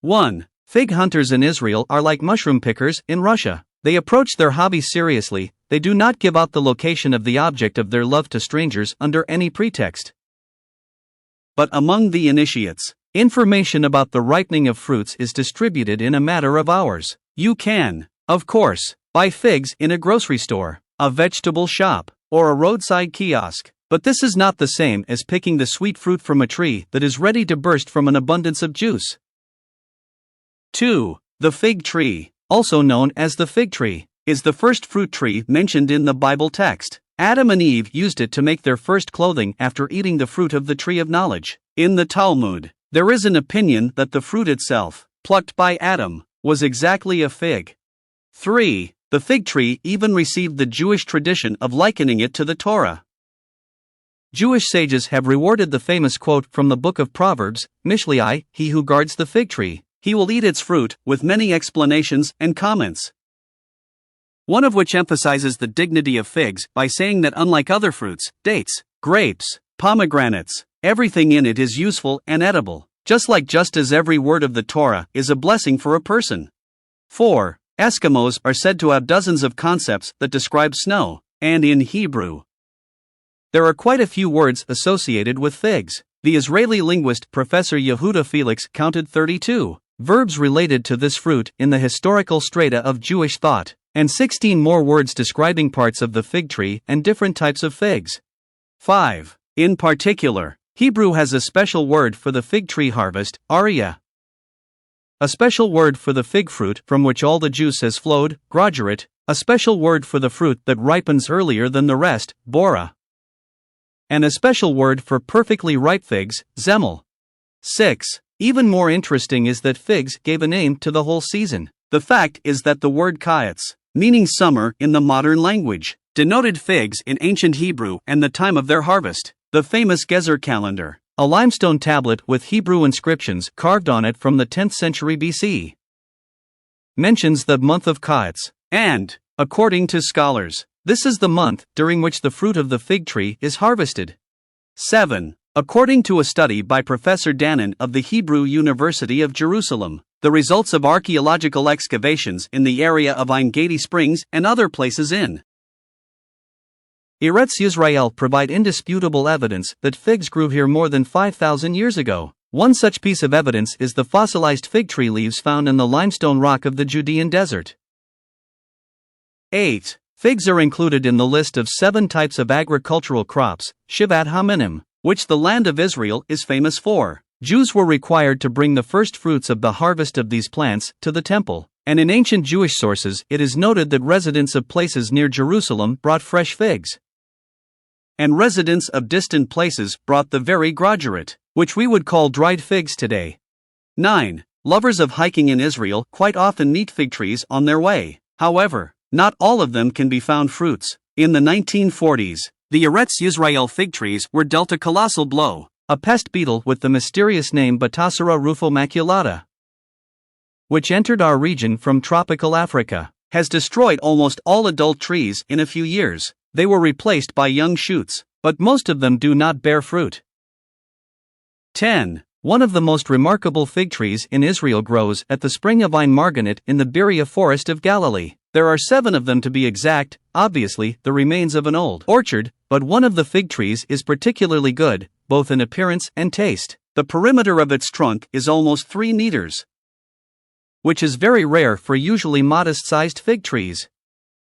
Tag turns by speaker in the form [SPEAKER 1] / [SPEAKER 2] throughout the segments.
[SPEAKER 1] 1. Fig hunters in Israel are like mushroom pickers in Russia. They approach their hobby seriously, they do not give out the location of the object of their love to strangers under any pretext. But among the initiates, information about the ripening of fruits is distributed in a matter of hours. You can, of course, buy figs in a grocery store, a vegetable shop, or a roadside kiosk, but this is not the same as picking the sweet fruit from a tree that is ready to burst from an abundance of juice. 2. The fig tree, also known as the fig tree, is the first fruit tree mentioned in the Bible text. Adam and Eve used it to make their first clothing after eating the fruit of the tree of knowledge. In the Talmud, there is an opinion that the fruit itself, plucked by Adam, was exactly a fig. 3. The fig tree even received the Jewish tradition of likening it to the Torah. Jewish sages have rewarded the famous quote from the book of Proverbs, Mishlei, he who guards the fig tree, he will eat its fruit, with many explanations and comments. One of which emphasizes the dignity of figs by saying that unlike other fruits, dates, grapes, pomegranates, everything in it is useful and edible, just as every word of the Torah is a blessing for a person. 4. Eskimos are said to have dozens of concepts that describe snow, and in Hebrew, there are quite a few words associated with figs. The Israeli linguist Professor Yehuda Felix counted 32 verbs related to this fruit in the historical strata of Jewish thought, and 16 more words describing parts of the fig tree and different types of figs. 5. In particular, Hebrew has a special word for the fig tree harvest, aria. A special word for the fig fruit from which all the juice has flowed, graduate. A special word for the fruit that ripens earlier than the rest, bora. And a special word for perfectly ripe figs, zemel. 6. Even more interesting is that figs gave a name to the whole season. The fact is that the word kayetz, meaning summer in the modern language, denoted figs in ancient Hebrew and the time of their harvest. The famous Gezer calendar, a limestone tablet with Hebrew inscriptions carved on it from the 10th century BC, mentions the month of kayetz, and, according to scholars, this is the month during which the fruit of the fig tree is harvested. 7. According to a study by Professor Danan of the Hebrew University of Jerusalem, the results of archaeological excavations in the area of Ein Gedi Springs and other places in Eretz Yisrael provide indisputable evidence that figs grew here more than 5,000 years ago. One such piece of evidence is the fossilized fig tree leaves found in the limestone rock of the Judean desert. 8. Figs are included in the list of 7 types of agricultural crops, Shivat HaMinim, which the land of Israel is famous for. Jews were required to bring the first fruits of the harvest of these plants to the temple, and in ancient Jewish sources it is noted that residents of places near Jerusalem brought fresh figs, and residents of distant places brought the very graduate, which we would call dried figs today. 9. Lovers of hiking in Israel quite often meet fig trees on their way. However, not all of them can be found fruits. In the 1940s, the Eretz Yisrael fig trees were dealt a colossal blow. A pest beetle with the mysterious name Batasara rufomaculata, which entered our region from tropical Africa, has destroyed almost all adult trees in a few years. They were replaced by young shoots, but most of them do not bear fruit. 10. One of the most remarkable fig trees in Israel grows at the spring of Ein Marganet in the Berea forest of Galilee. There are 7 of them to be exact, obviously the remains of an old orchard, but one of the fig trees is particularly good, both in appearance and taste. The perimeter of its trunk is almost 3 meters, which is very rare for usually modest-sized fig trees.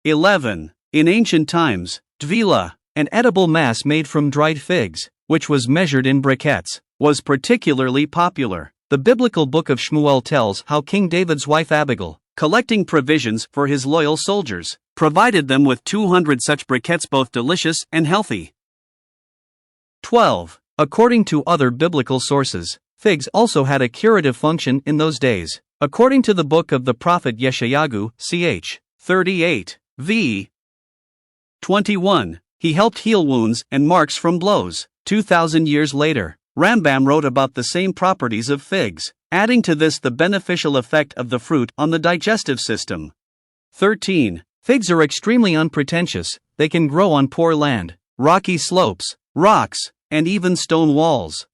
[SPEAKER 1] 11. In ancient times, tvila, an edible mass made from dried figs, which was measured in briquettes, was particularly popular. The biblical book of Shmuel tells how King David's wife Abigail, collecting provisions for his loyal soldiers, provided them with 200 such briquettes, both delicious and healthy. 12. According to other biblical sources, figs also had a curative function in those days. According to the book of the prophet Yeshayahu, ch. 38, v. 21, he helped heal wounds and marks from blows. 2,000 years later, Rambam wrote about the same properties of figs, adding to this the beneficial effect of the fruit on the digestive system. 13. Figs are extremely unpretentious. They can grow on poor land, rocky slopes, rocks, and even stone walls.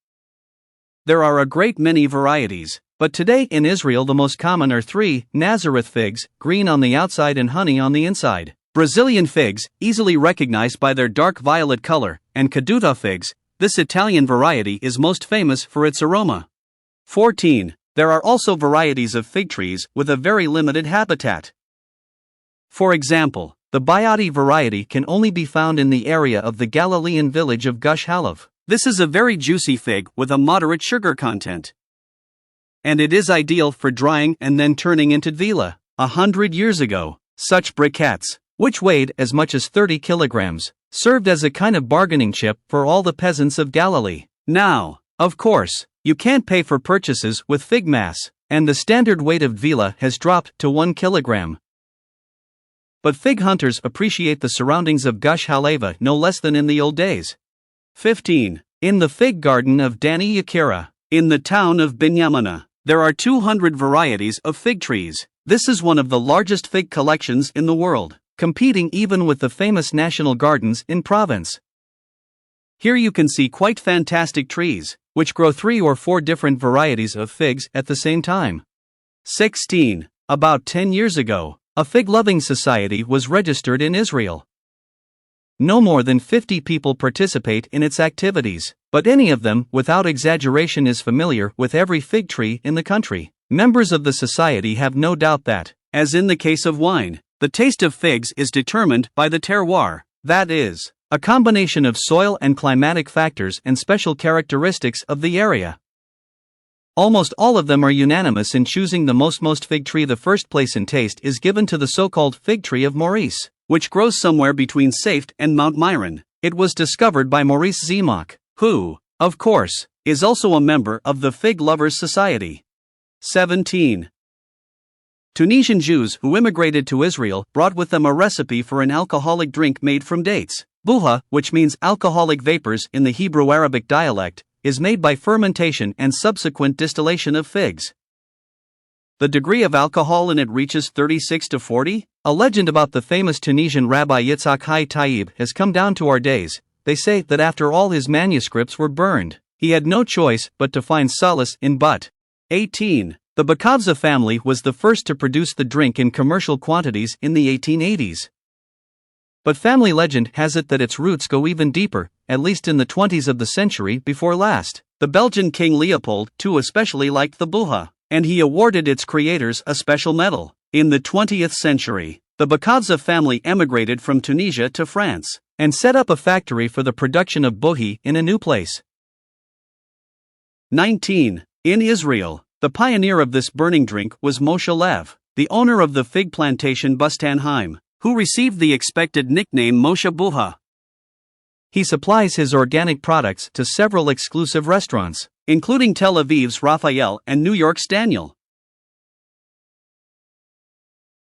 [SPEAKER 1] there are a great many varieties, but today in Israel the most common are 3, Nazareth figs, green on the outside and honey on the inside, Brazilian figs, easily recognized by their dark violet color, and Caduta figs. This Italian variety is most famous for its aroma. 14. There are also varieties of fig trees with a very limited habitat. For example, the Bayati variety can only be found in the area of the Galilean village of Gush Halev. This is a very juicy fig with a moderate sugar content, and it is ideal for drying and then turning into tvila. 100 years ago, such briquettes, which weighed as much as 30 kilograms, served as a kind of bargaining chip for all the peasants of Galilee. Now, of course, you can't pay for purchases with fig mass, and the standard weight of tvila has dropped to 1 kilogram. But fig hunters appreciate the surroundings of Gush Haleva no less than in the old days. 15. In the fig garden of Dani Yakira, in the town of Binyamina, there are 200 varieties of fig trees. This is one of the largest fig collections in the world, competing even with the famous national gardens in Provence. Here you can see quite fantastic trees, which grow 3 or 4 different varieties of figs at the same time. 16. About 10 years ago, a fig-loving society was registered in Israel. No more than 50 people participate in its activities, but any of them, without exaggeration, is familiar with every fig tree in the country. Members of the society have no doubt that, as in the case of wine, the taste of figs is determined by the terroir, that is, a combination of soil and climatic factors and special characteristics of the area. Almost all of them are unanimous in choosing the most fig tree. The first place in taste is given to the so-called fig tree of Maurice, which grows somewhere between Safed and Mount Myron. It was discovered by Maurice Zemach, who, of course, is also a member of the Fig Lovers Society. 17. Tunisian Jews who immigrated to Israel brought with them a recipe for an alcoholic drink made from dates. Buha, which means alcoholic vapors in the Hebrew-Arabic dialect, is made by fermentation and subsequent distillation of figs. The degree of alcohol in it reaches 36 to 40. A legend about the famous Tunisian Rabbi Yitzhak Hai Taib has come down to our days. They say that after all his manuscripts were burned, he had no choice but to find solace in but. 18. The Bakavza family was the first to produce the drink in commercial quantities in the 1880s. But family legend has it that its roots go even deeper, at least in the 20s of the century before last. The Belgian King Leopold II especially liked the Buha, and he awarded its creators a special medal. In the 20th century, the Bakavza family emigrated from Tunisia to France, and set up a factory for the production of buhi in a new place. 19. In Israel, the pioneer of this burning drink was Moshe Lev, the owner of the fig plantation Bustanheim, who received the expected nickname Moshe Buha. He supplies his organic products to several exclusive restaurants, including Tel Aviv's Raphael and New York's Daniel.